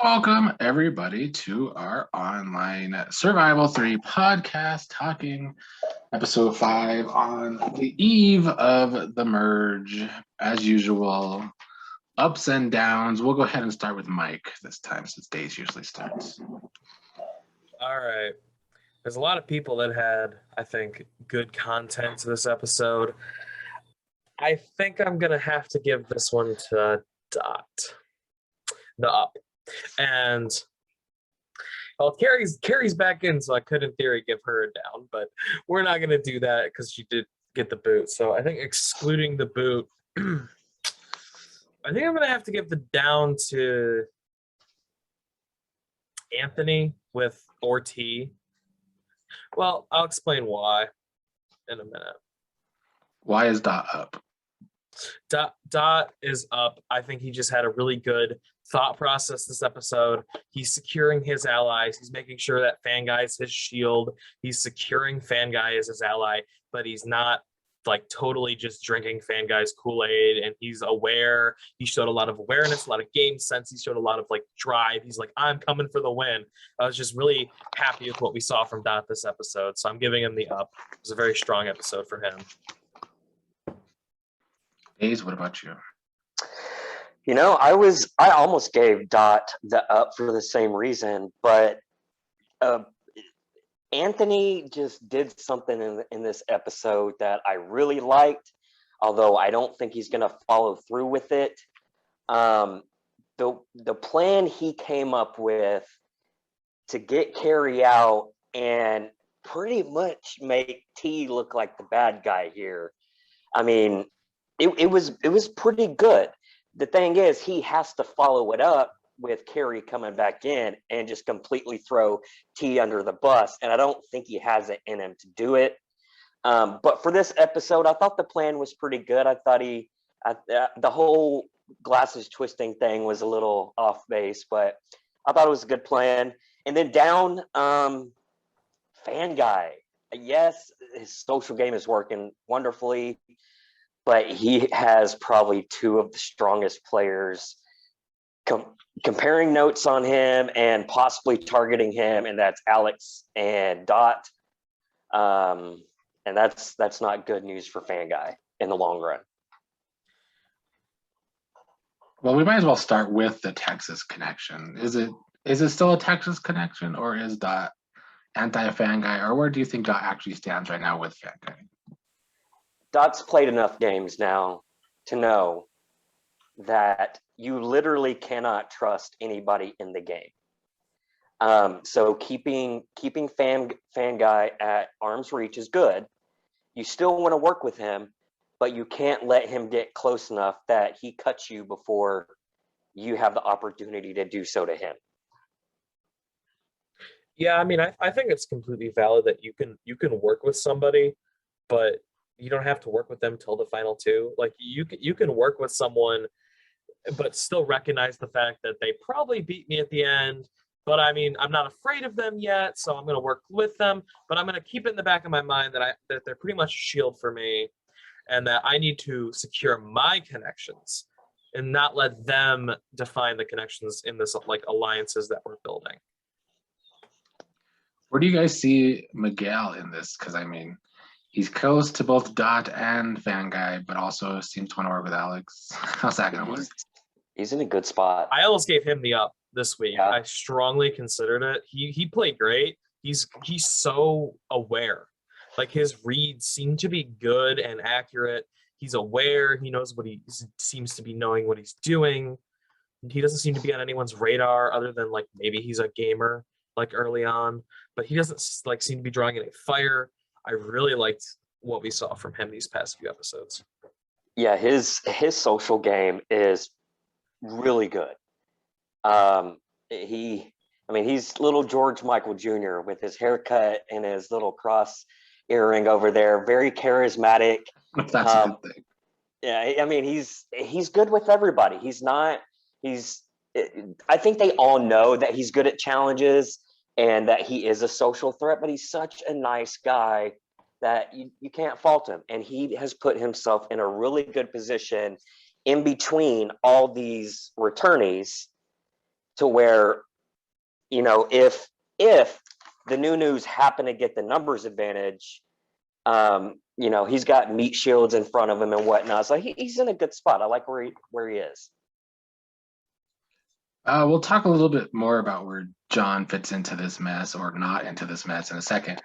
Welcome, everybody, to our online Survival 3 podcast, talking episode 5 on the eve of the merge. As usual, ups and downs. We'll go ahead and start with Mike this time, since Days usually starts. All right. There's a lot of people that had, I think, good content to this episode. I think I'm going to have to give this one to Dot. The up. And well, Carrie's back in, so I could in theory give her a down, but we're not gonna do that because she did get the boot. So I think excluding the boot, I think I'm gonna have to give the down to Anthony with Ortiz. Well, I'll explain why in a minute. Why is Dot up? Dot is up. I think he just had a really good thought process this episode. He's securing his allies. He's making sure that Fanguy is his shield. He's securing Fanguy as his ally, but he's not like totally just drinking Fanguy's Kool-Aid, and he's aware. He showed a lot of awareness, a lot of game sense. He showed a lot of like drive. He's like, I'm coming for the win. I was just really happy with what we saw from Dot this episode, so I'm giving him the up. It was a very strong episode for him. Days, what about you? I almost gave Dot the up for the same reason, but Anthony just did something in this episode that I really liked, although I don't think he's going to follow through with it. The plan he came up with to get Carrie out and pretty much make T look like the bad guy here. I mean, it was pretty good. The thing is, he has to follow it up with Carrie coming back in and just completely throw T under the bus. And I don't think he has it in him to do it. But for this episode, I thought the plan was pretty good. I thought the whole glasses twisting thing was a little off base, but I thought it was a good plan. And then down, Fanguy. Yes, his social game is working wonderfully, but he has probably two of the strongest players comparing notes on him and possibly targeting him, and that's Alex and Dot. And that's not good news for Fanguy in the long run. Well, we might as well start with the Texas connection. Is it still a Texas connection, or is Dot anti-Fanguy, or where do you think Dot actually stands right now with Fanguy? Dot's played enough games now to know that you literally cannot trust anybody in the game. So keeping Fanguy at arm's reach is good. You still want to work with him, but you can't let him get close enough that he cuts you before you have the opportunity to do so to him. Yeah, I mean, I think it's completely valid that you can work with somebody, but you don't have to work with them till the final two. Like you can work with someone, but still recognize the fact that they probably beat me at the end. But I mean, I'm not afraid of them yet, so I'm going to work with them. But I'm going to keep it in the back of my mind that they're pretty much a shield for me, and that I need to secure my connections and not let them define the connections in this like alliances that we're building. Where do you guys see Miguel in this? Because I mean, he's close to both Dot and Fanguy, but also seems to want to work with Alex. How's that going to work? He's in a good spot. I almost gave him the up this week. Yeah. I strongly considered it. He played great. He's so aware. Like his reads seem to be good and accurate. He's aware. He knows what he seems to be knowing what he's doing. He doesn't seem to be on anyone's radar other than like maybe he's a gamer like early on, but he doesn't like seem to be drawing any fire. I really liked what we saw from him these past few episodes. Yeah, his social game is really good. He's little George Michael Jr. with his haircut and his little cross earring over there. Very charismatic. That's a good thing. Yeah, I mean, he's good with everybody. I think they all know that he's good at challenges and that he is a social threat, but he's such a nice guy that you can't fault him. And he has put himself in a really good position in between all these returnees to where, if the new news happen to get the numbers advantage, he's got meat shields in front of him and whatnot. So he's in a good spot. I like where he is. We'll talk a little bit more about where John fits into this mess or not into this mess in a second.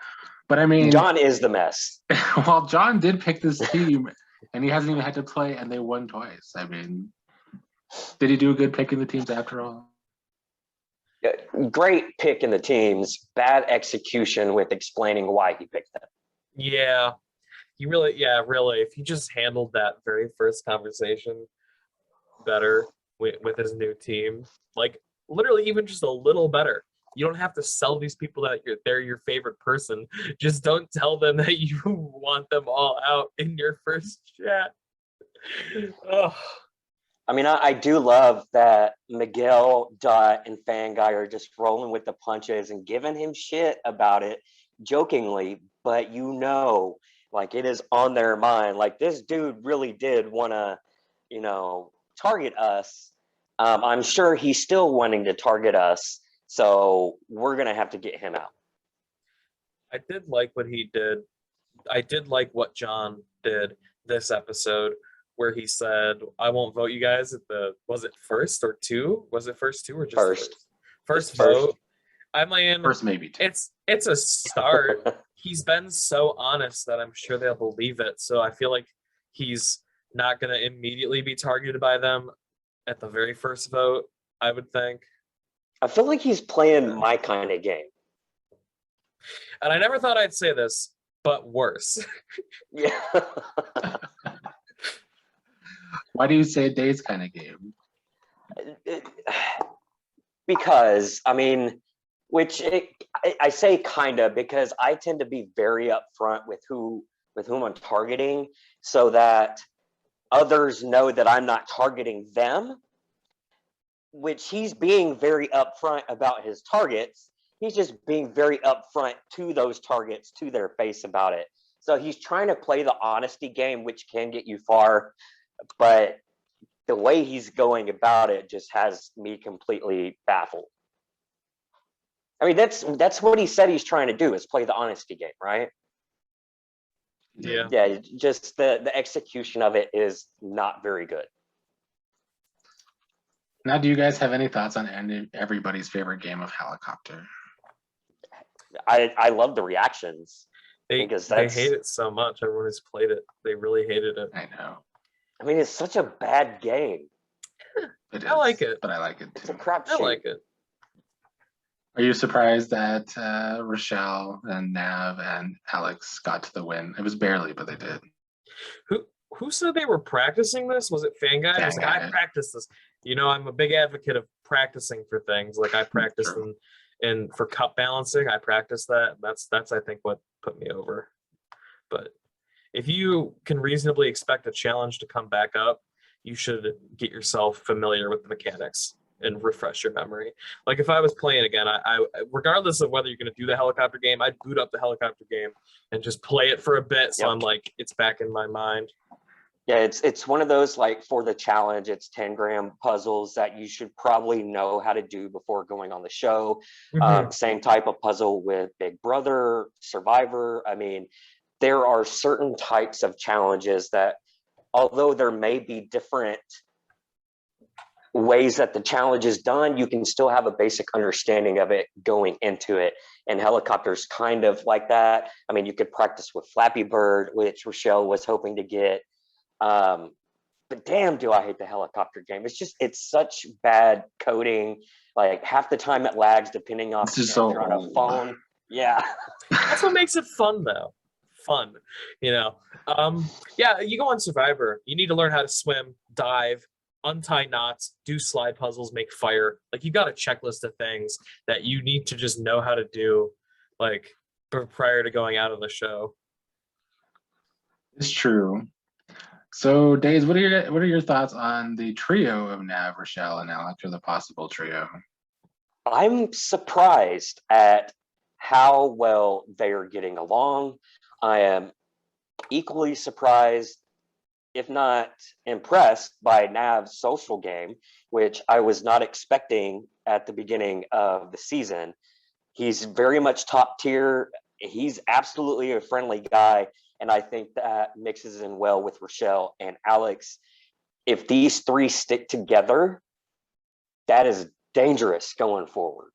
But I mean, John is the mess. well, John did pick this team and he hasn't even had to play and they won twice. I mean, did he do a good picking the teams after all? Great pick in the teams, bad execution with explaining why he picked them. Yeah, really. If he just handled that very first conversation better with his new team, like literally even just a little better. You don't have to sell these people that they're your favorite person. Just don't tell them that you want them all out in your first chat. Oh. I mean, I do love that Miguel, Dot, and Fanguy are just rolling with the punches and giving him shit about it jokingly, but like it is on their mind. Like this dude really did want to, target us. I'm sure he's still wanting to target us. So we're going to have to get him out. I did like what he did. I did like what John did this episode, where he said, I won't vote you guys at was it first or two? Was it first two or just First? First First. vote. I mean, First, maybe two. it's a start. He's been so honest that I'm sure they'll believe it. So I feel like he's not going to immediately be targeted by them at the very first vote, I would think. I feel like he's playing my kind of game. And I never thought I'd say this, but worse. Yeah. Why do you say Dave's kind of game? Because, I mean, I say kind of because I tend to be very upfront with whom I'm targeting so that others know that I'm not targeting them, which he's being very upfront about his targets. He's just being very upfront to those targets, to their face about it. So he's trying to play the honesty game, which can get you far, but the way he's going about it just has me completely baffled. I mean, that's what he said he's trying to do, is play the honesty game, right? Yeah. Yeah, just the execution of it is not very good. Now, do you guys have any thoughts on everybody's favorite game of helicopter? I love the reactions. They Because hate it so much. Everyone who's played it, they really hated it. I know. I mean, it's such a bad game. I like it. But I like it It's a too. crapshoot. I like it. Are you surprised that Rochelle and Nav and Alex got to the win? It was barely, but they did. Who said they were practicing this? Was it Fanguy? He was like, I practiced this. I'm a big advocate of practicing for things. Like I practiced in for cup balancing. I practiced that. That's I think what put me over. But if you can reasonably expect a challenge to come back up, you should get yourself familiar with the mechanics and refresh your memory. Like if I was playing again, I regardless of whether you're going to do the helicopter game, I'd boot up the helicopter game and just play it for a bit. So I'm like, it's back in my mind. Yeah, it's one of those, like, for the challenge, it's 10-gram puzzles that you should probably know how to do before going on the show. Same type of puzzle with Big Brother, Survivor. I mean, there are certain types of challenges that, although there may be different ways that the challenge is done, you can still have a basic understanding of it going into it. And helicopters kind of like that. I mean, you could practice with Flappy Bird, which Rochelle was hoping to get. But damn, do I hate the helicopter game. It's such bad coding. Like half the time it lags depending on if you're on a phone. Yeah. That's what makes it fun though. Fun. Yeah, you go on Survivor. You need to learn how to swim, dive, untie knots, do slide puzzles, make fire. Like you got a checklist of things that you need to just know how to do, like prior to going out of the show. It's true. So, Days, what are your thoughts on the trio of Nav, Rochelle, and Alex, or the possible trio? I'm surprised at how well they are getting along. I am equally surprised if not impressed by Nav's social game, which I was not expecting at the beginning of the season. He's very much top tier. He's absolutely a friendly guy. And I think that mixes in well with Rochelle and Alex. If these three stick together, that is dangerous going forward.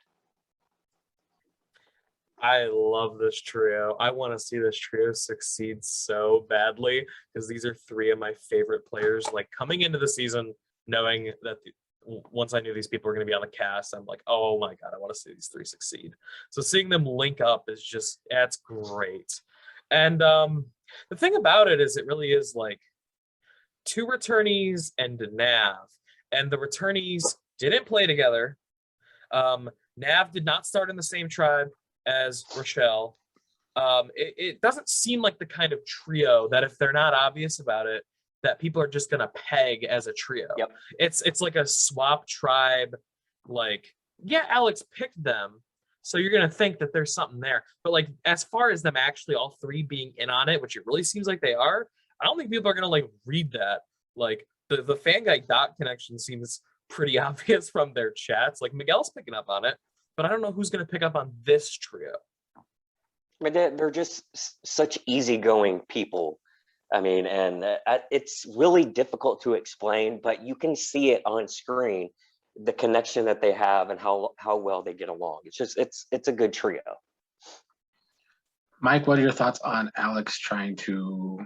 I love this trio. I want to see this trio succeed so badly because these are three of my favorite players. Like coming into the season, knowing that once I knew these people were going to be on the cast, I'm like, oh my God, I want to see these three succeed. So seeing them link up is just, that's great. And the thing about it is it really is like two returnees and Nav. And the returnees didn't play together. Nav did not start in the same tribe as Rochelle. It doesn't seem like the kind of trio that if they're not obvious about it, that people are just gonna peg as a trio. Yep. It's like a swap tribe, like, yeah, Alex picked them, so you're gonna think that there's something there. But like as far as them actually all three being in on it, which it really seems like they are, I don't think people are gonna like read that. Like the fan guy dot connection seems pretty obvious from their chats. Like Miguel's picking up on it, but I don't know who's going to pick up on this trio. But they're just such easygoing people. I mean, and it's really difficult to explain, but you can see it on screen, the connection that they have and how well they get along. It's just, it's a good trio. Mike, what are your thoughts on Alex trying to,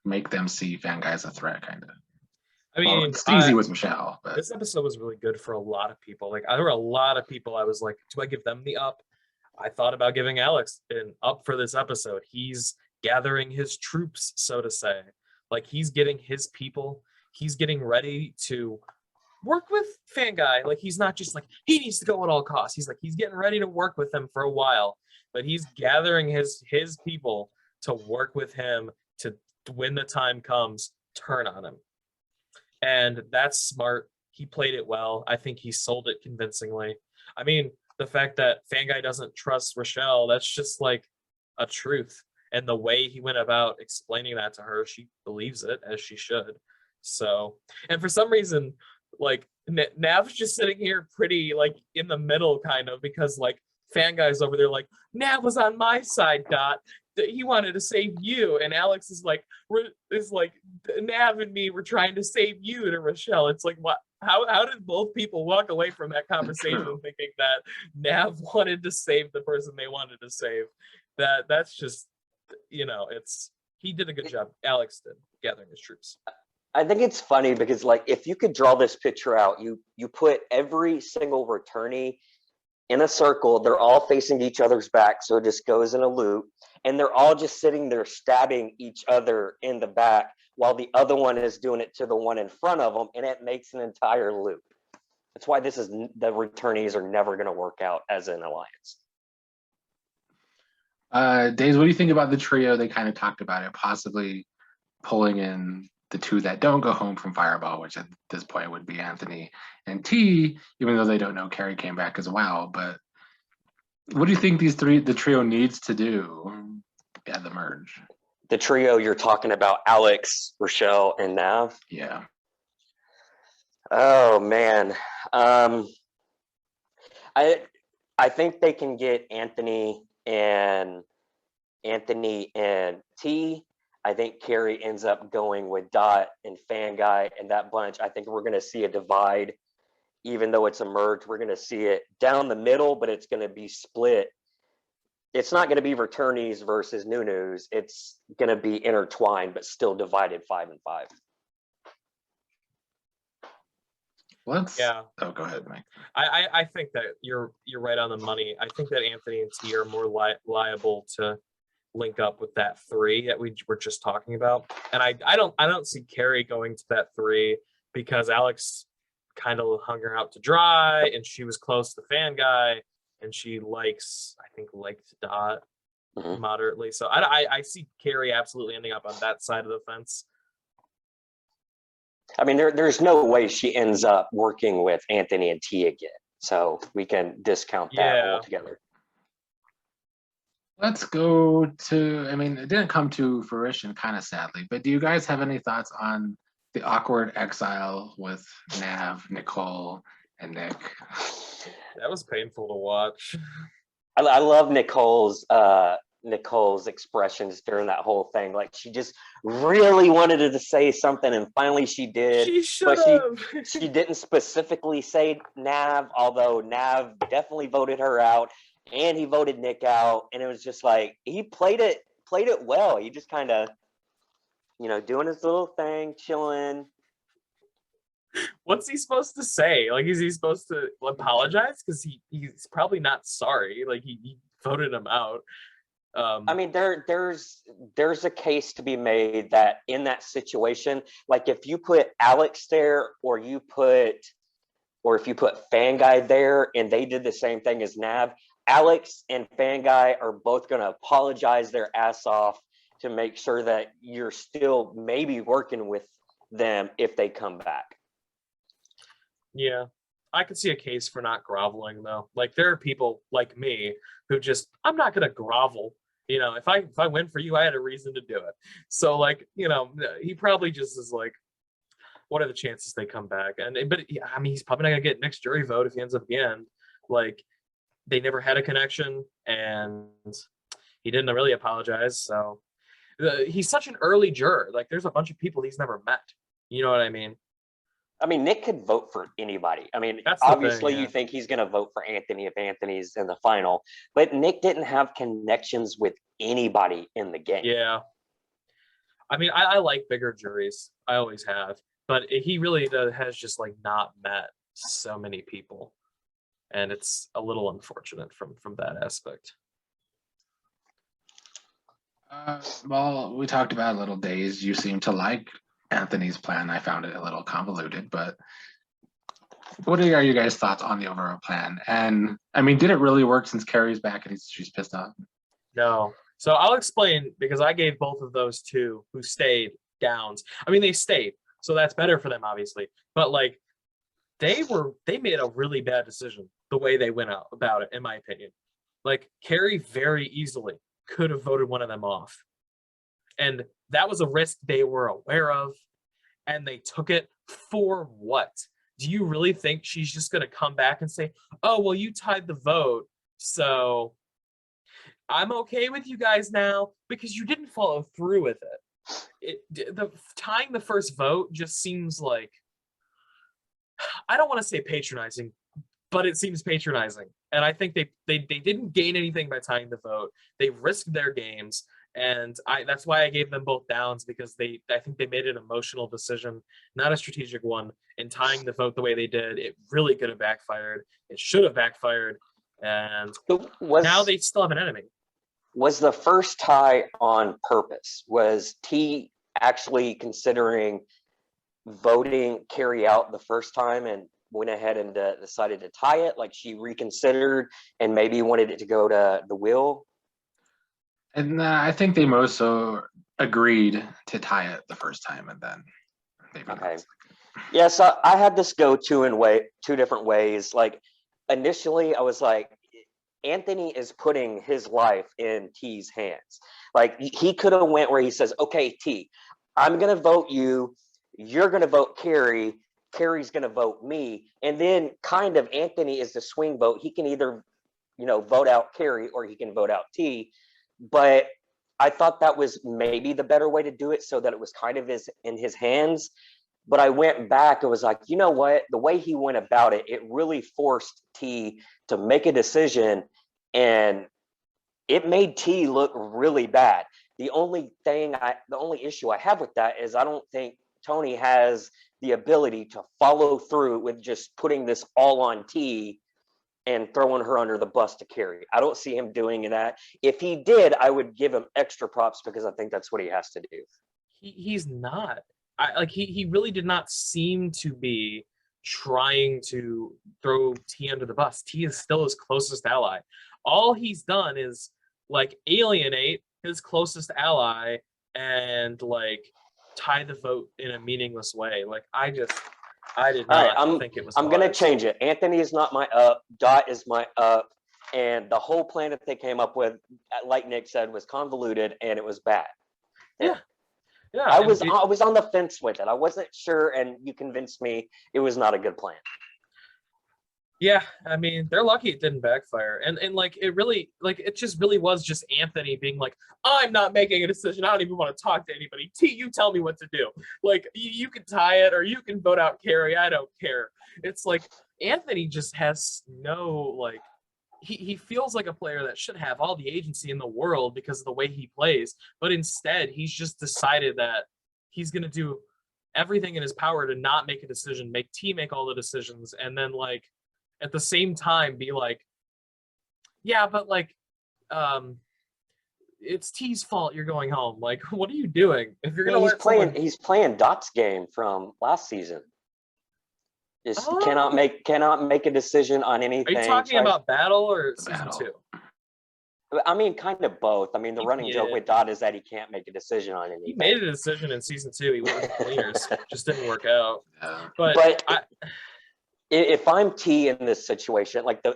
make them see Fan Guy as a threat, kind of? I mean, it's easy with Michelle. But this episode was really good for a lot of people. Like, there were a lot of people I was like, do I give them the up? I thought about giving Alex an up for this episode. He's gathering his troops, so to say. Like, he's getting his people. He's getting ready to work with Fan Guy. Like, he's not just like, he needs to go at all costs. He's like, he's getting ready to work with him for a while. But he's gathering his people to work with him to, when the time comes, turn on him. And that's smart. He played it well. I think he sold it convincingly. I mean, the fact that Fan Guy doesn't trust Rochelle, that's just like a truth. And the way he went about explaining that to her, she believes it, as she should. So, and for some reason, like Nav's just sitting here pretty like in the middle kind of, because like Fan Guy's over there like, Nav was on my side, Dot. He wanted to save you, and Alex is like Nav and me were trying to save you to Rochelle. It's like, what? How did both people walk away from that conversation thinking that Nav wanted to save the person they wanted to save? That's just, he did a good job. Alex did, gathering his troops. I think it's funny because like if you could draw this picture out, you put every single returnee in a circle, they're all facing each other's back, so it just goes in a loop, and they're all just sitting there stabbing each other in the back while the other one is doing it to the one in front of them, and it makes an entire loop. That's why the returnees are never going to work out as an alliance. Days, what do you think about the trio? They kind of talked about it, possibly pulling in the two that don't go home from Fireball, which at this point would be Anthony and T, even though they don't know Carrie came back as well. But what do you think the trio needs to do at the merge? The trio you're talking about, Alex, Rochelle, and Nav? Yeah. Oh, man. I think they can get Anthony and T. I think Carrie ends up going with Dot and Fan Guy and that bunch. I think we're going to see a divide. Even though it's a merge, we're going to see it down the middle, but it's going to be split. It's not going to be returnees versus new-news. It's going to be intertwined, but still divided 5 and 5. Oh, go ahead, Mike. I think that you're right on the money. I think that Anthony and T are more liable to link up with that 3 that we were just talking about, and I don't see Carrie going to that 3 because Alex kind of hung her out to dry, and she was close to Fan Guy, and she liked Dot moderately. So I see Carrie absolutely ending up on that side of the fence. I mean, there's no way she ends up working with Anthony and T again, so we can discount that altogether. Let's go to, I mean, it didn't come to fruition, kind of sadly, but do you guys have any thoughts on the awkward exile with Nav, Nicole, and Nick? That was painful to watch. I love Nicole's expressions during that whole thing. Like she just really wanted to say something, and finally she did. She should But have. she didn't specifically say Nav, although Nav definitely voted her out, and he voted Nick out, and it was just like he played it well. He just kind of, doing his little thing, chilling. What's he supposed to say? Like, is he supposed to apologize? Because he's probably not sorry. Like he voted him out. I mean, there's a case to be made that in that situation, like if you put Alex there, or if you put Fan Guy there, and they did the same thing as Nav, Alex and Fan Guy are both going to apologize their ass off to make sure that you're still maybe working with them if they come back. Yeah, I could see a case for not groveling though. Like there are people like me who just, I'm not gonna grovel. If I went for you, I had a reason to do it. So like, he probably just is like, what are the chances they come back? But I mean, he's probably not gonna get Nick's jury vote if he ends up at the end. Like they never had a connection, and he didn't really apologize. So he's such an early juror. Like there's a bunch of people he's never met. You know what I mean? I mean, Nick could vote for anybody. I mean, That's the obviously, thing, yeah. you think he's going to vote for Anthony if Anthony's in the final, but Nick didn't have connections with anybody in the game. Yeah. I mean, I like bigger juries. I always have. But he really has just like not met so many people. And it's a little unfortunate from that aspect. Well, we talked about Little Days. You seem to like Anthony's plan. I found it a little convoluted, but what are you guys' thoughts on the overall plan? And I mean, did it really work since Carrie's back and she's pissed off? No. So I'll explain, because I gave both of those two who stayed downs. I mean, they stayed, so that's better for them, obviously. But like, they made a really bad decision the way they went out about it, in my opinion. Like Carrie very easily could have voted one of them off. And that was a risk they were aware of, and they took it for what? Do you really think she's just going to come back and say, oh, well, you tied the vote, so I'm okay with you guys now because you didn't follow through with it. Tying the first vote just seems like, I don't want to say patronizing, but it seems patronizing. And I think they didn't gain anything by tying the vote. They risked their games. And that's why I gave them both downs, because I think they made an emotional decision, not a strategic one, in tying the vote the way they did. It really could have backfired. It should have backfired. And now they still have an enemy. Was the first tie on purpose? Was T actually considering voting Carrie out the first time and went ahead and decided to tie it? Like she reconsidered and maybe wanted it to go to the Will? And I think they most so agreed to tie it the first time, and then okay. Yeah, so I had this go two different ways. Like initially, I was like, Anthony is putting his life in T's hands. Like he could have went where he says, "Okay, T, I'm gonna vote you. You're gonna vote Carrie. Carrie's gonna vote me." And then kind of Anthony is the swing vote. He can either, vote out Carrie or he can vote out T. But I thought that was maybe the better way to do it, so that it was kind of in his hands. But I went back and was like, you know what? The way he went about it, it really forced T to make a decision, and it made T look really bad. The only issue I have with that is I don't think Tony has the ability to follow through with just putting this all on T and throwing her under the bus to Carrie. I don't see him doing that. If he did, I would give him extra props, because I think that's what he has to do. He's not. He really did not seem to be trying to throw T under the bus. T is still his closest ally. All he's done is like alienate his closest ally and like tie the vote in a meaningless way. Like I did not think it was. I'm going to change it. Anthony is not my up. Dot is my up. and the whole plan that they came up with, like Nick said, was convoluted and it was bad. Yeah. Yeah. I and was it- I was on the fence with it. I wasn't sure, and you convinced me it was not a good plan. Yeah, I mean, they're lucky it didn't backfire. And like it just really was just Anthony being like, I'm not making a decision. I don't even want to talk to anybody. T, you tell me what to do. Like you can tie it or you can vote out Carrie. I don't care. It's like Anthony just has no like he feels like a player that should have all the agency in the world because of the way he plays, but instead he's just decided that he's gonna do everything in his power to not make a decision, make T make all the decisions, and then like at the same time be like, yeah, but like it's T's fault you're going home. Like, what are you doing? If you're gonna He's playing Dot's game from last season. Just cannot Oh. make a decision on anything. Are you talking about Battle or season Battle. 2? I mean, kind of both. I mean, the running joke did. with Dot is that he can't make a decision on anything. He made a decision in season 2. He went with cleaners, just didn't work out. Yeah. But If I'm T in this situation, like the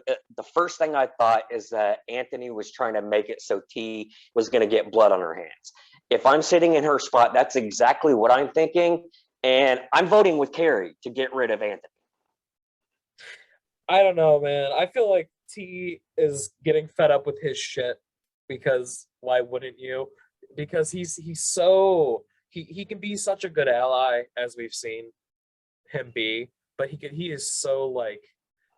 first thing I thought is that Anthony was trying to make it so T was going to get blood on her hands. If I'm sitting in her spot, that's exactly what I'm thinking, and I'm voting with Carrie to get rid of Anthony. I don't know, man. I feel like T is getting fed up with his shit because why wouldn't you? Because he's so he can be such a good ally as we've seen him be, but he is so like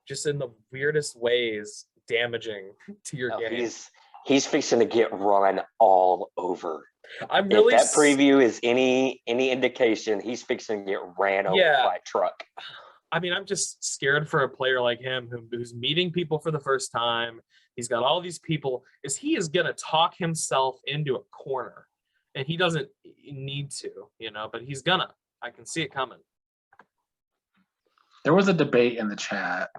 just in the weirdest ways damaging to your game. He's fixing to get run all over. I'm really If that preview is any indication, he's fixing to get ran over by a truck. I mean, I'm just scared for a player like him who's meeting people for the first time. He's got all these people. He is gonna talk himself into a corner, and he doesn't need to, but he's gonna. I can see it coming. There was a debate in the chat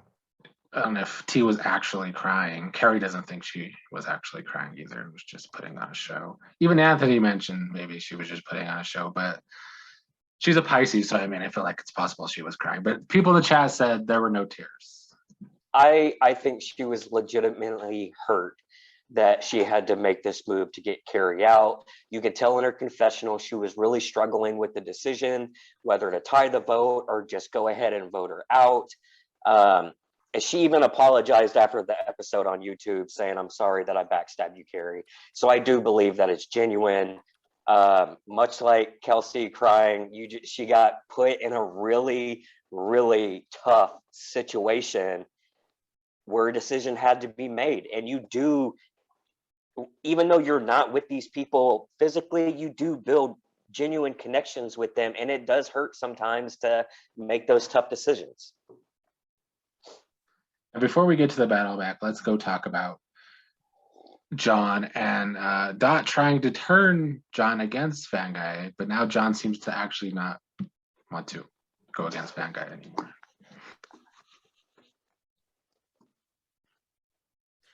on if T was actually crying. Carrie doesn't think she was actually crying either. It was just putting on a show. Even Anthony mentioned maybe she was just putting on a show, but she's a Pisces, so I mean, I feel like it's possible she was crying. But people in the chat said there were no tears. I think she was legitimately hurt that she had to make this move to get Carrie out. You could tell in her confessional she was really struggling with the decision whether to tie the vote or just go ahead and vote her out. And she even apologized after the episode on YouTube saying, I'm sorry that I backstabbed you, Carrie. So I do believe that it's genuine. Much like Kelsey crying, she got put in a really, really tough situation where a decision had to be made. And you do, even though you're not with these people physically, you do build genuine connections with them. And it does hurt sometimes to make those tough decisions. And before we get to the battle back, let's go talk about John and Dot trying to turn John against Fanguy, but now John seems to actually not want to go against Fanguy anymore.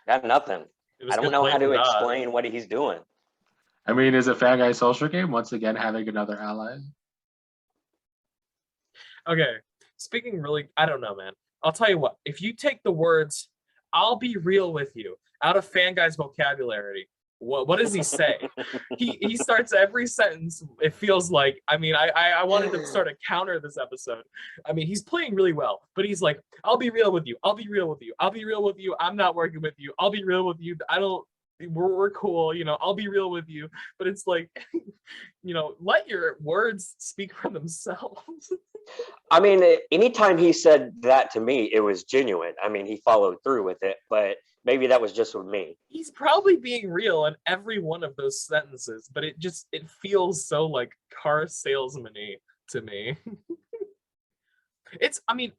Got nothing. I don't know how to explain what he's doing. I mean, is it Fanguy's social game once again having another ally? Okay, speaking really, I don't know, man. I'll tell you what, if you take the words, I'll be real with you, out of Fanguy's vocabulary, what does he say? he starts every sentence, it feels like, I mean, I wanted to start a counter this episode. I mean, he's playing really well, but he's like, I'll be real with you. I'll be real with you. I'll be real with you. I'm not working with you. I'll be real with you. We're cool, I'll be real with you. But it's like, let your words speak for themselves. I mean, anytime he said that to me, it was genuine. I mean, he followed through with it, but maybe that was just with me. He's probably being real in every one of those sentences, but it feels so like car salesman-y to me. I mean,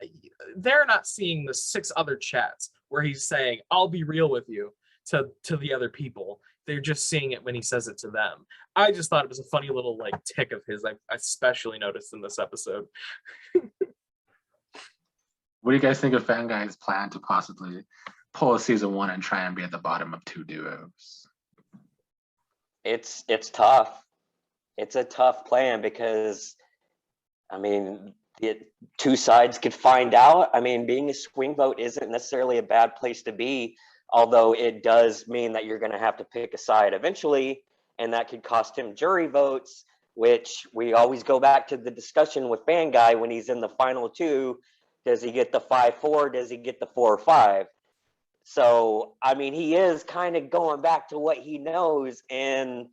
they're not seeing the 6 other chats where he's saying, I'll be real with you to the other people. They're just seeing it when he says it to them. I just thought it was a funny little like tick of his I especially noticed in this episode. What do you guys think of Fanguy's plan to possibly pull a season 1 and try and be at the bottom of 2 duos? It's tough. It's a tough plan because, I mean, 2 sides could find out. I mean, being a swing vote isn't necessarily a bad place to be, although it does mean that you're going to have to pick a side eventually, and that could cost him jury votes, which we always go back to the discussion with Fan Guy when he's in the final two. Does he get the 5-4? Does he get the 4-5? So, I mean, he is kind of going back to what he knows, and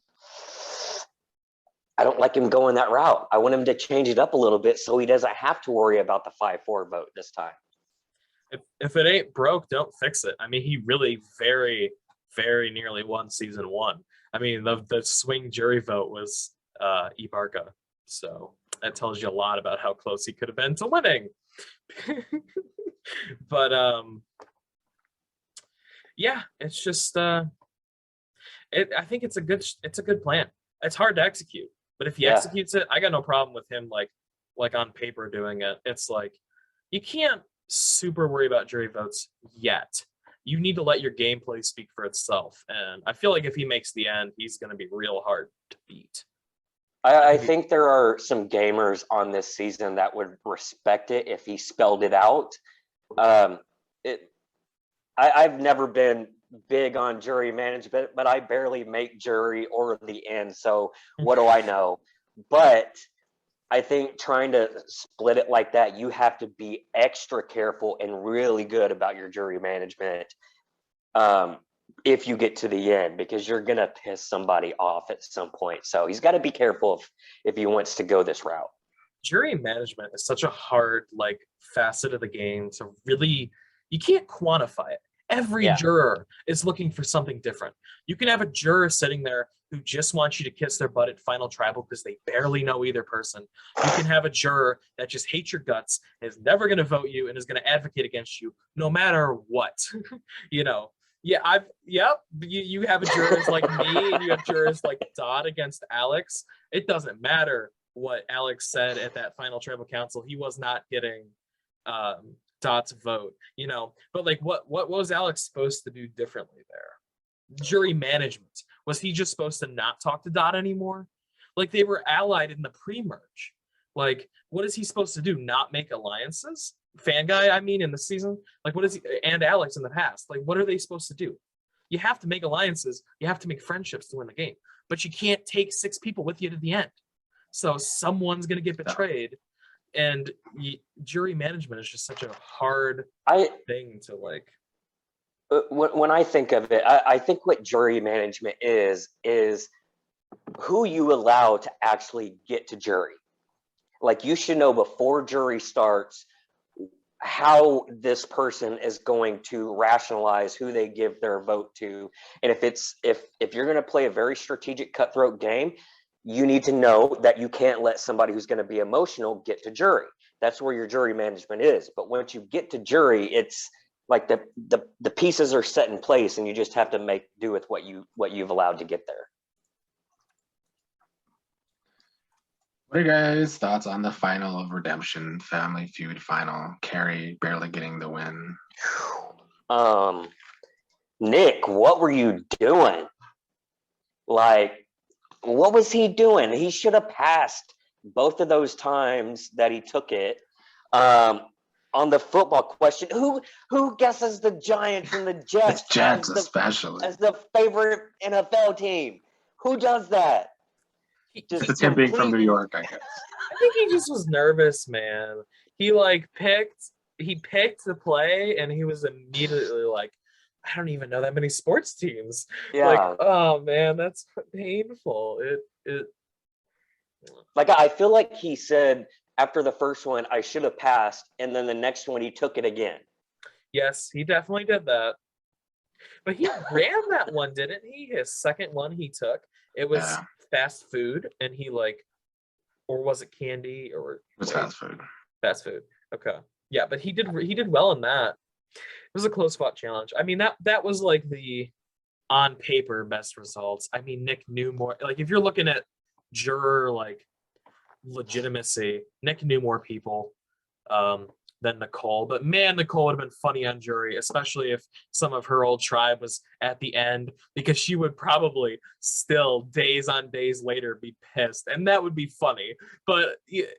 I don't like him going that route. I want him to change it up a little bit so he doesn't have to worry about the 5-4 vote this time. If it ain't broke, don't fix it. I mean, he really very, very nearly won season 1. I mean, the swing jury vote was Ibarca. So that tells you a lot about how close he could have been to winning. But yeah, it's just I think it's a good plan. It's hard to execute, but if he executes it, I got no problem with him like on paper doing it. It's like you can't super worry about jury votes yet. You need to let your gameplay speak for itself, and I feel like if he makes the end, he's going to be real hard to beat. I think there are some gamers on this season that would respect it if he spelled it out. I've never been big on jury management, but I barely make jury or the end. So what do I know? But I think trying to split it like that, you have to be extra careful and really good about your jury management if you get to the end, because you're going to piss somebody off at some point. So he's got to be careful if he wants to go this route. Jury management is such a hard facet of the game to really, you can't quantify it. Every juror is looking for something different. You can have a juror sitting there who just wants you to kiss their butt at Final Tribal because they barely know either person. You can have a juror that just hates your guts, is never going to vote you, and is going to advocate against you no matter what. You know, you have jurors like me, and you have jurors like Dodd against Alex. It doesn't matter what Alex said at that Final Tribal Council. He was not getting Dodd's vote, you know. But what was Alex supposed to do differently there? Jury management. Was he just supposed to not talk to Dodd anymore? They were allied in the pre-merge. What is he supposed to do? Not make alliances? Fan Guy, I mean, in the season? What is he, and Alex in the past? What are they supposed to do? You have to make alliances. You have to make friendships to win the game. But you can't take 6 people with you to the end. So someone's going to get betrayed. And jury management is just such a hard thing to When I think of it, I think what jury management is who you allow to actually get to jury. You should know before jury starts how this person is going to rationalize who they give their vote to. And if you're going to play a very strategic cutthroat game, you need to know that you can't let somebody who's going to be emotional get to jury. That's where your jury management is. But once you get to jury, it's the pieces are set in place, and you just have to make do with what you've allowed to get there. What are your guys' thoughts on the final of Redemption Family Feud final? Carrie barely getting the win. Nick, what were you doing? What was he doing? He should have passed both of those times that he took it. On the football question, who guesses the Giants and the Jets? The Jets especially. As the favorite NFL team. Who does that? It's him being from New York, I guess. I think he just was nervous, man. He picked the play, and he was immediately I don't even know that many sports teams. Yeah. Oh man, that's painful. I feel like he said after the first one, I should have passed, and then the next one he took it again. Yes, he definitely did that. But he ran that one, didn't he? His second one he took. It was fast food, and he or was it candy or? It was fast food. Fast food. Okay. Yeah, but he did well in that. It was a close fought challenge. I mean, that was the on paper best results. I mean, Nick knew more. If you're looking at juror legitimacy, Nick knew more people than Nicole. But man, Nicole would have been funny on jury, especially if some of her old tribe was at the end, because she would probably still days on days later be pissed, and that would be funny. But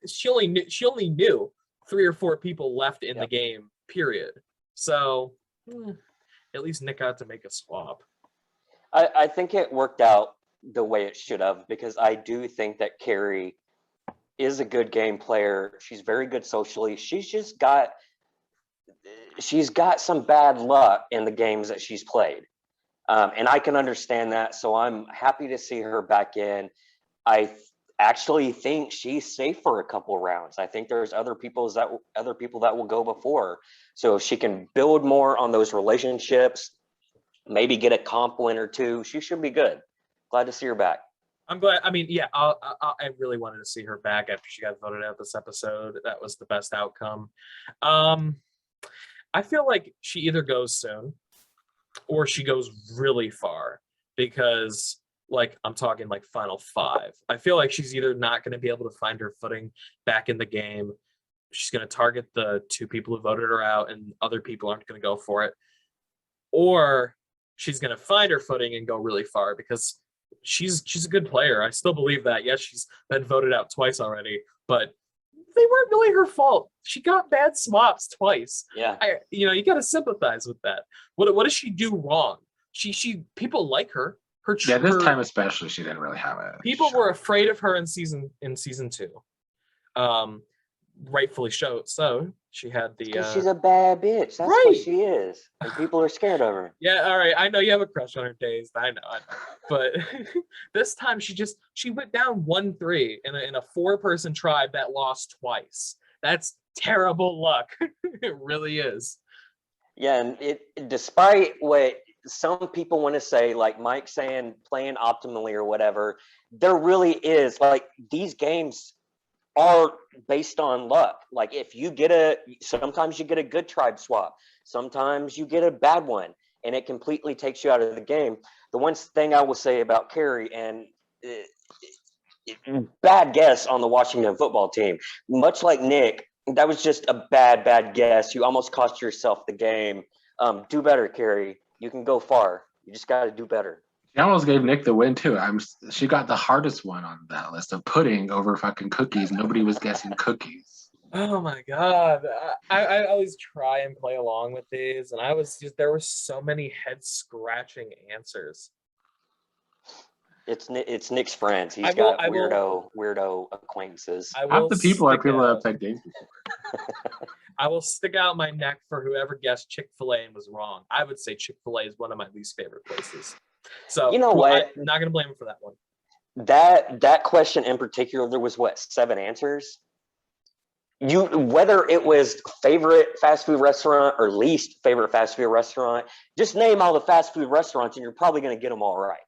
she only knew 3 or 4 people left in the game. Period. So at least Nick got to make a swap. I think it worked out the way it should have, because I do think that Carrie is a good game player. She's very good socially. She's got some bad luck in the games that she's played. And I can understand that. So I'm happy to see her back in. I actually think she's safe for a couple rounds. I think there's other people that will go before. So if she can build more on those relationships, maybe get a comp win or two, she should be good. Glad to see her back. I'm glad. I mean, yeah, I really wanted to see her back after she got voted out this episode. That was the best outcome. I feel like she either goes soon or she goes really far, because like I'm talking like final 5. I feel like she's either not going to be able to find her footing back in the game. She's going to target the 2 people who voted her out and other people aren't going to go for it. Or she's going to find her footing and go really far, because she's a good player. I still believe that. Yes, she's been voted out twice already, but they weren't really her fault. She got bad swaps twice. Yeah. You got to sympathize with that. What does she do wrong? She people like her. This time especially, she didn't really have it. People were afraid of her in season 2. Rightfully so. She had the she's a bad bitch. That's what she is. And people are scared of her. Yeah, all right. I know you have a crush on her, Days. I know. But this time she went down 1-3 in a 4-person tribe that lost twice. That's terrible luck. It really is. Yeah, and despite what some people want to say, like Mike saying playing optimally or whatever, there really is, like, these games are based on luck. Like, if you sometimes you get a good tribe swap, sometimes you get a bad one, and it completely takes you out of the game. The one thing I will say about Carrie, and bad guess on the Washington football team, much like Nick, that was just a bad guess. You almost cost yourself the game. Do better, Carrie. You can go far. You just got to do better. She almost gave Nick the win too. She got the hardest one on that list of pudding over fucking cookies. Nobody was guessing cookies. Oh my god! I always try and play along with these, and there were so many head scratching answers. It's Nick's friends. He's got weirdo acquaintances. Half the people are people that have played games before. I will stick out my neck for whoever guessed Chick-fil-A and was wrong. I would say Chick-fil-A is one of my least favorite places. So you know what? I'm not going to blame him for that one. That question in particular, there was 7 answers. Whether it was favorite fast food restaurant or least favorite fast food restaurant, just name all the fast food restaurants and you're probably going to get them all right.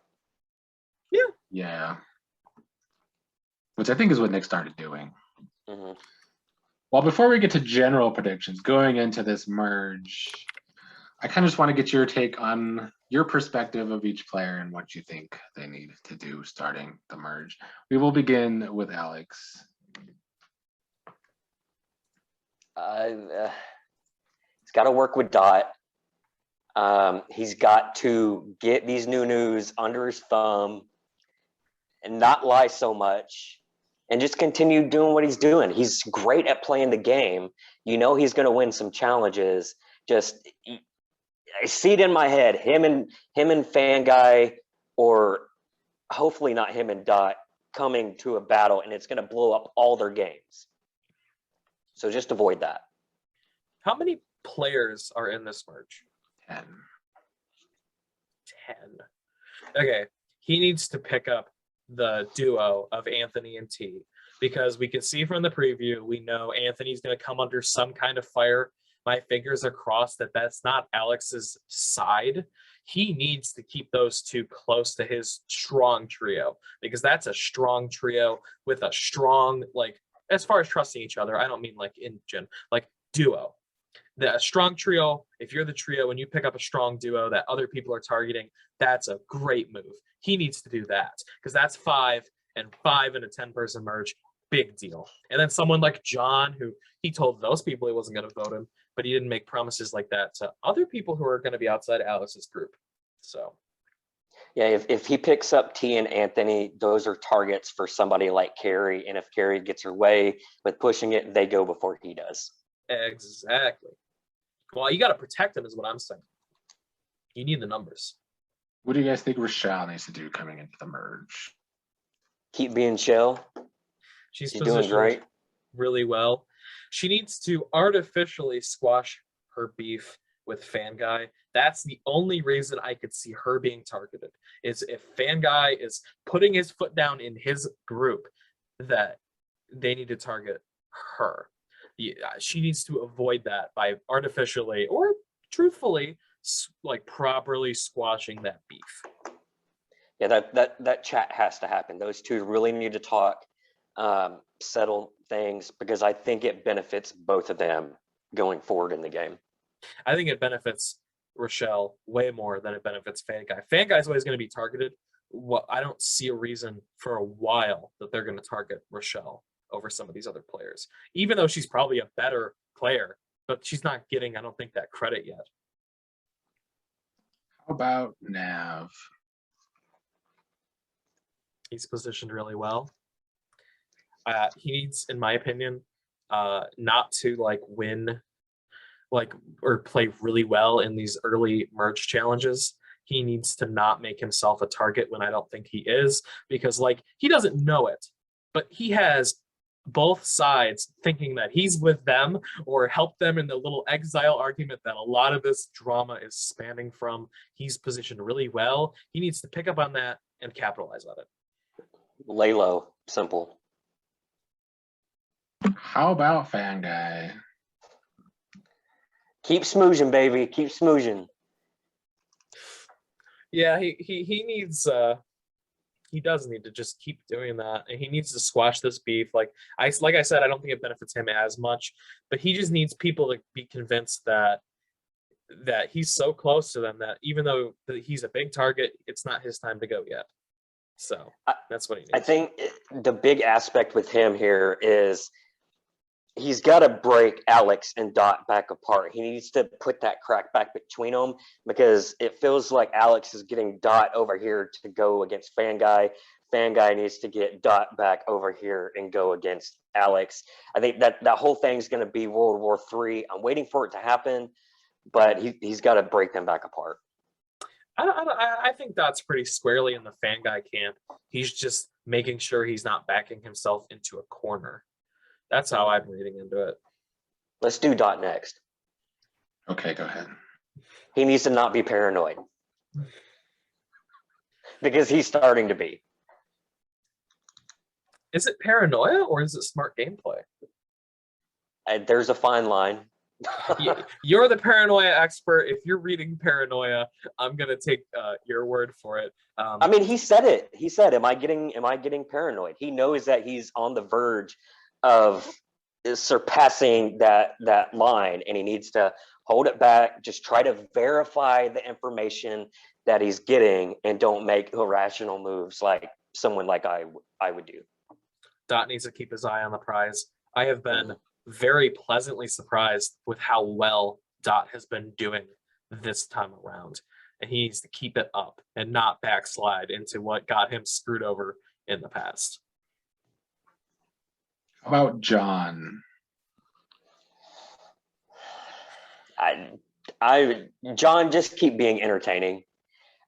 Yeah. Which I think is what Nick started doing. Mm-hmm. Well, before we get to general predictions, going into this merge, I kind of just want to get your take on your perspective of each player and what you think they need to do starting the merge. We will begin with Alex. He's got to work with Dot. He's got to get these news under his thumb and not lie so much and just continue doing what he's doing. He's great at playing the game. He's going to win some challenges. I see it in my head, him and Fan Guy, or hopefully not him and Dot, coming to a battle, and it's going to blow up all their games. So just avoid that. How many players are in this merge? 10. 10. Okay, he needs to pick up the duo of Anthony and T, because we can see from the preview, we know Anthony's going to come under some kind of fire. My fingers are crossed that that's not Alex's side. He needs to keep those 2 close to his strong trio, because that's a strong trio with a strong, like, as far as trusting each other, I don't mean like like duo. The strong trio, if you're the trio and you pick up a strong duo that other people are targeting, that's a great move. He needs to do that, because that's 5 and 5 in a 10-person merge. Big deal. And then someone like John, who he told those people he wasn't going to vote him, but he didn't make promises like that to other people who are going to be outside Alex's group. So, yeah, if he picks up T and Anthony, those are targets for somebody like Carrie. And if Carrie gets her way with pushing it, they go before he does. Exactly. Well, you got to protect him, is what I'm saying. You need the numbers. What do you guys think Rochelle needs to do coming into the merge? Keep being chill. She's She's doing positioned great. really well. She needs to artificially squash her beef with Fan Guy. That's the only reason I could see her being targeted, is if Fan Guy is putting his foot down in his group, that they need to target her. She needs to avoid that by artificially or truthfully, like properly squashing that beef. Yeah, that chat has to happen. Those two really need to talk, settle things, because I think it benefits both of them going forward in the game. I think it benefits Rochelle way more than it benefits Fan Guy. Fan Guy's always going to be targeted. Well, I don't see a reason for a while that they're going to target Rochelle over some of these other players, even though she's probably a better player, but she's not getting, I don't think, that credit yet. How about Nav? He's positioned really well. He needs, in my opinion, not to like win, like, or play really well in these early merge challenges. He needs to not make himself a target when I don't think he is, because like he doesn't know it, but he has both sides thinking that he's with them or helped them in the little exile argument that a lot of this drama is spanning from. He's positioned really well. He needs to pick up on that and capitalize on it. Lay low, simple. How about Fan Guy? Keep smoozing, baby. Keep smoozing. Yeah, he needs he does need to just keep doing that, and he needs to squash this beef. Like I said, I don't think it benefits him as much, but he just needs people to be convinced that he's so close to them that even though he's a big target, it's not his time to go yet. So that's what he needs. I think the big aspect with him here is he's got to break Alex and Dot back apart. He needs to put that crack back between them, because it feels like Alex is getting Dot over here to go against Fan Guy. Fan Guy needs to get Dot back over here and go against Alex. I think that whole thing's going to be World War III. I'm waiting for it to happen, but he's got to break them back apart. I think Dot's pretty squarely in the Fan Guy camp. He's just making sure he's not backing himself into a corner. That's how I'm reading into it. Let's do Dot next. Okay, go ahead. He needs to not be paranoid, because he's starting to be. Is it paranoia or is it smart gameplay? There's a fine line. You're the paranoia expert. If you're reading paranoia, I'm gonna take your word for it. I mean, he said it. He said, "Am I getting paranoid?" He knows that he's on the verge of surpassing that line, and he needs to hold it back. Just try to verify the information that he's getting, and don't make irrational moves like someone like I would do. Dot needs to keep his eye on the prize. I have been very pleasantly surprised with how well Dot has been doing this time around, and he needs to keep it up and not backslide into what got him screwed over in the past. How about John? John, just keep being entertaining.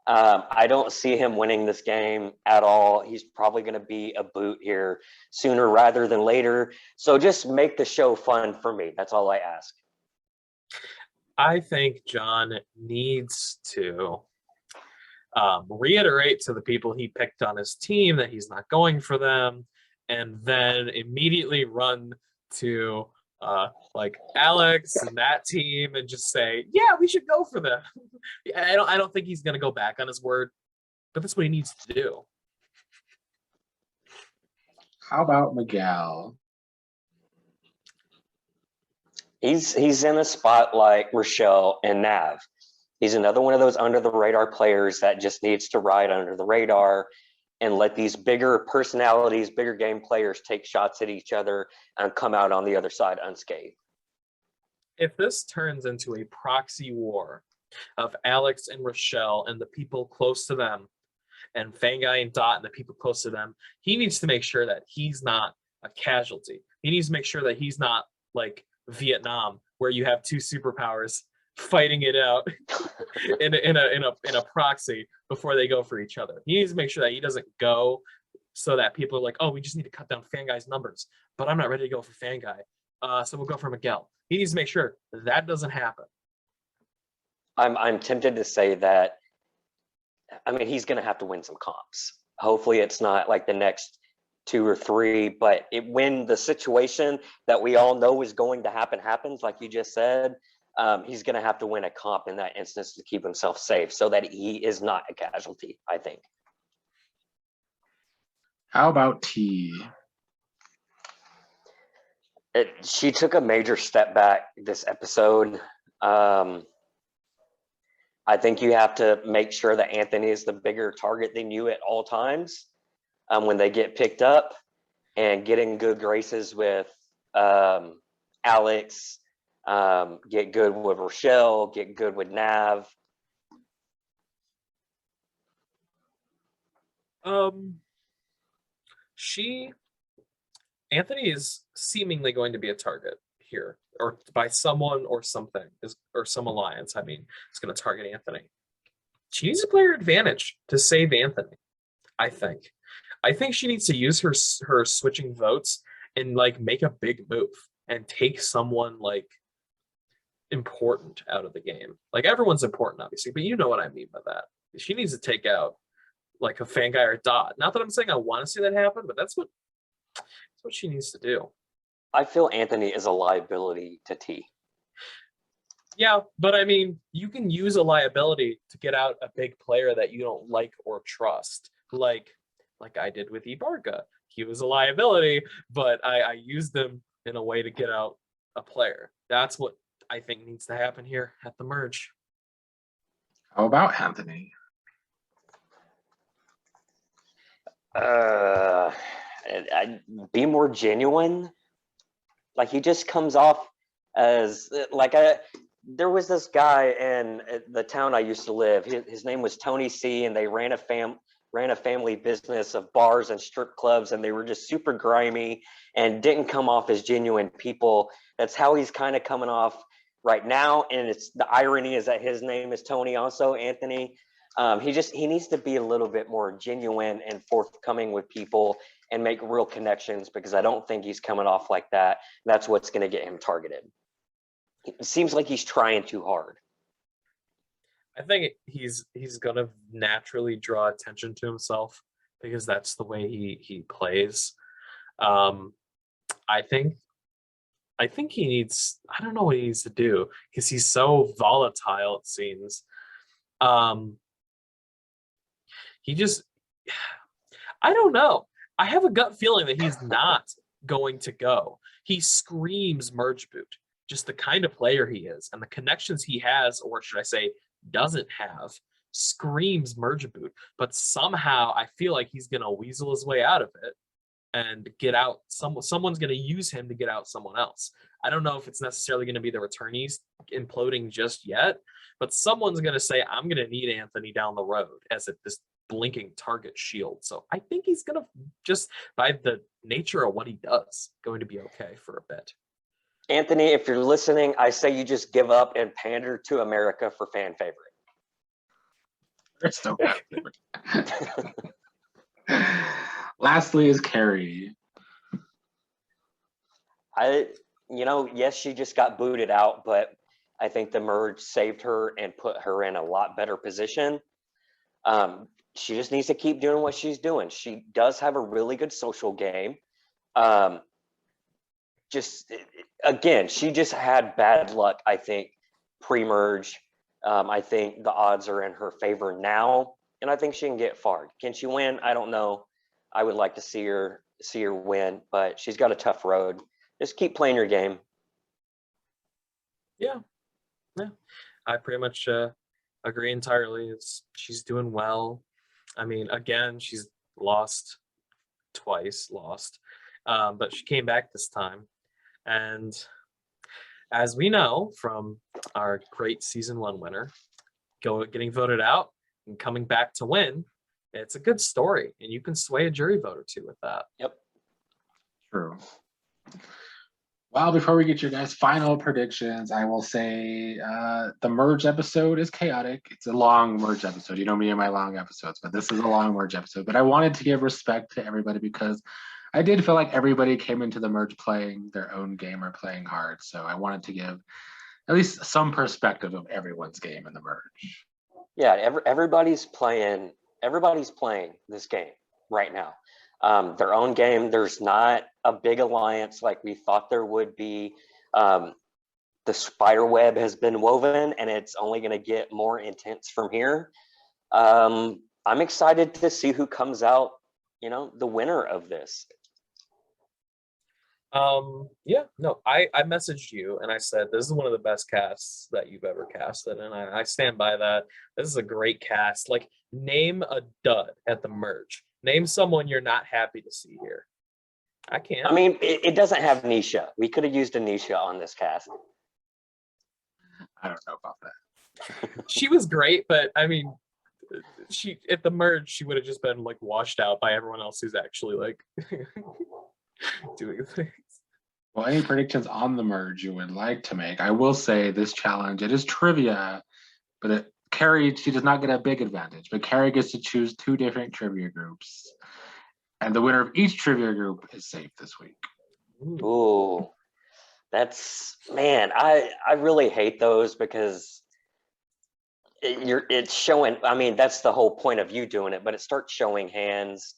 I don't see him winning this game at all. He's probably going to be a boot here sooner rather than later. So just make the show fun for me. That's all I ask. I think John needs to reiterate to the people he picked on his team that he's not going for them, and then immediately run to like Alex and that team and just say, yeah, we should go for them. I don't think he's gonna go back on his word, but that's what he needs to do. How about Miguel? He's in a spot like Rochelle and Nav. He's another one of those under the radar players that just needs to ride under the radar and let these bigger personalities, bigger game players take shots at each other and come out on the other side unscathed. If this turns into a proxy war of Alex and Rochelle and the people close to them, and Fan Guy and Dot and the people close to them, he needs to make sure that he's not a casualty. He needs to make sure that he's not like Vietnam, where you have two superpowers fighting it out in a proxy before they go for each other. He needs to make sure that he doesn't go so that people are like, oh, we just need to cut down Fan Guy's numbers, but I'm not ready to go for Fan Guy. So we'll go for Miguel. He needs to make sure that doesn't happen. I'm tempted to say that, I mean, he's going to have to win some comps. Hopefully it's not like the next 2 or 3, but when the situation that we all know is going to happen happens, like you just said, he's going to have to win a comp in that instance to keep himself safe so that he is not a casualty, I think. How about T? She took a major step back this episode. I think you have to make sure that Anthony is the bigger target than you at all times when they get picked up, and get in good graces with Alex, get good with Rochelle, get good with Nav. Anthony is seemingly going to be a target here, or by someone or something, or some alliance. I mean, it's going to target Anthony. She needs to play her advantage to save Anthony. I think she needs to use her switching votes and like make a big move and take someone like important out of the game. Like everyone's important, obviously, but you know what I mean by that. She needs to take out like a Fan Guy or Dot. Not that I'm saying I want to see that happen, but that's what she needs to do. I feel Anthony is a liability to T. Yeah, but I mean, you can use a liability to get out a big player that you don't like or trust, like I did with Ibarga. He was a liability, but I used him in a way to get out a player. That's what I think needs to happen here at the merge. How about Anthony? I'd be more genuine. Like he just comes off as like there was this guy in the town I used to live. His name was Tony C, and they ran a family business of bars and strip clubs, and they were just super grimy and didn't come off as genuine people. That's how he's kind of coming off right now, and it's the irony is that his name is Tony also, Anthony. He needs to be a little bit more genuine and forthcoming with people and make real connections, because I don't think he's coming off like that. That's what's going to get him targeted. It seems like he's trying too hard. I think he's gonna naturally draw attention to himself because that's the way he plays. I think he needs, I don't know what he needs to do because he's so volatile, it seems. He just, I don't know. I have a gut feeling that he's not going to go. He screams merge boot, just the kind of player he is and the connections he has, or should I say doesn't have, screams merge boot. But somehow I feel like he's going to weasel his way out of it and get out. Someone's going to use him to get out someone else. I don't know if it's necessarily going to be the returnees imploding just yet, but someone's going to say, I'm going to need Anthony down the road as this blinking target shield. So I think he's going to, just by the nature of what he does, going to be okay for a bit. Anthony, if you're listening, I say you just give up and pander to America for fan favorite. It's so Lastly is Carrie. Yes, she just got booted out, but I think the merge saved her and put her in a lot better position. She just needs to keep doing what she's doing. She does have a really good social game. She just had bad luck, I think, pre-merge. I think the odds are in her favor now, and I think she can get far. Can she win? I don't know. I would like to see her win, but she's got a tough road. Just keep playing your game. Yeah. I pretty much agree entirely. She's doing well. I mean, again, she's lost twice, but she came back this time. And as we know from our great season 1 winner, getting voted out and coming back to win, it's a good story, and you can sway a jury vote or two with that. Yep. True. Well, before we get your guys' final predictions, I will say the merge episode is chaotic. It's a long merge episode. You know me and my long episodes, but this is a long merge episode. But I wanted to give respect to everybody because I did feel like everybody came into the merge playing their own game or playing hard. So I wanted to give at least some perspective of everyone's game in the merge. Yeah, everybody's playing. Everybody's playing this game right now. Their own game. There's not a big alliance like we thought there would be. The spider web has been woven, and it's only going to get more intense from here. I'm excited to see who comes out. You know, the winner of this. Yeah, no, I messaged you and I said this is one of the best casts that you've ever casted, and I stand by that. This is a great cast. Like, name a dud at the merge. Name someone you're not happy to see here. I can't. I mean, it doesn't have Nisha. We could have used a Nisha on this cast. I don't know about that. She was great, but I mean, she at the merge she would have just been like washed out by everyone else who's actually like doing things. Well, any predictions on the merge you would like to make? I will say this challenge, it is trivia, but Carrie, she does not get a big advantage, but Carrie gets to choose 2 different trivia groups. And the winner of each trivia group is safe this week. Ooh, that's, man, I really hate those because it's showing. I mean, that's the whole point of you doing it, but it starts showing hands,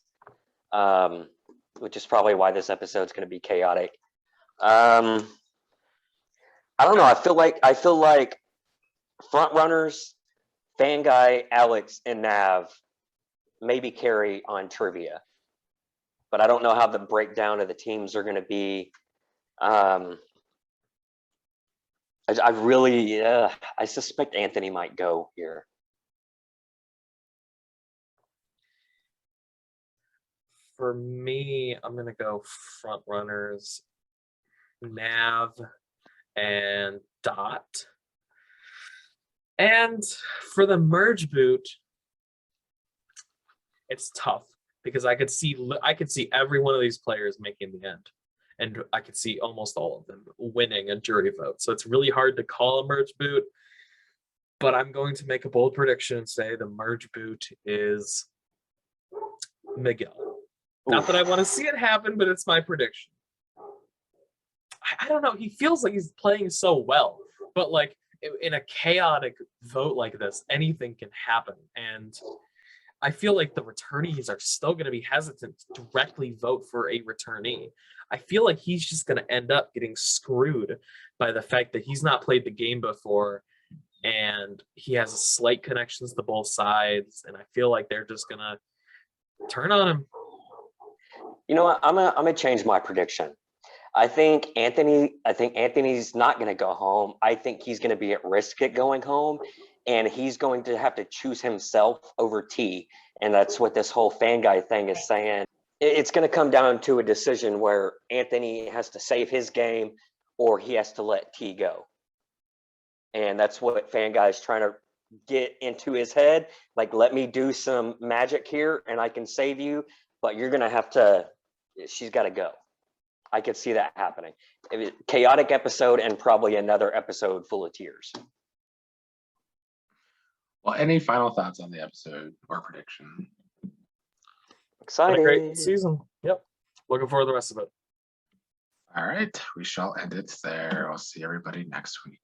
which is probably why this episode's going to be chaotic. I don't know. I feel like front runners, Fan Guy, Alex, and Nav maybe Carrie on trivia, but I don't know how the breakdown of the teams are going to be. I really, I suspect Anthony might go here. For me, I'm gonna go front runners, Nav, and Dot. And for the merge boot, it's tough because I could see every one of these players making the end, and I could see almost all of them winning a jury vote. So it's really hard to call a merge boot. But I'm going to make a bold prediction and say the merge boot is Miguel. Not that I want to see it happen, but it's my prediction. I don't know. He feels like he's playing so well, but like in a chaotic vote like this, anything can happen. And I feel like the returnees are still going to be hesitant to directly vote for a returnee. I feel like he's just going to end up getting screwed by the fact that he's not played the game before and he has slight connections to both sides. And I feel like they're just going to turn on him. You know what? I'm gonna change my prediction. I think Anthony's not going to go home. I think he's going to be at risk at going home, and he's going to have to choose himself over T. And that's what this whole Fan Guy thing is saying. It's going to come down to a decision where Anthony has to save his game or he has to let T go. And that's what Fan Guy is trying to get into his head. Like, let me do some magic here and I can save you, but you're going to have to, she's got to go. I could see that happening. Chaotic episode and probably another episode full of tears. Well, any final thoughts on the episode or prediction? Exciting. What a great season. Yep. Looking forward to the rest of it. All right, we shall end it there. I'll see everybody next week.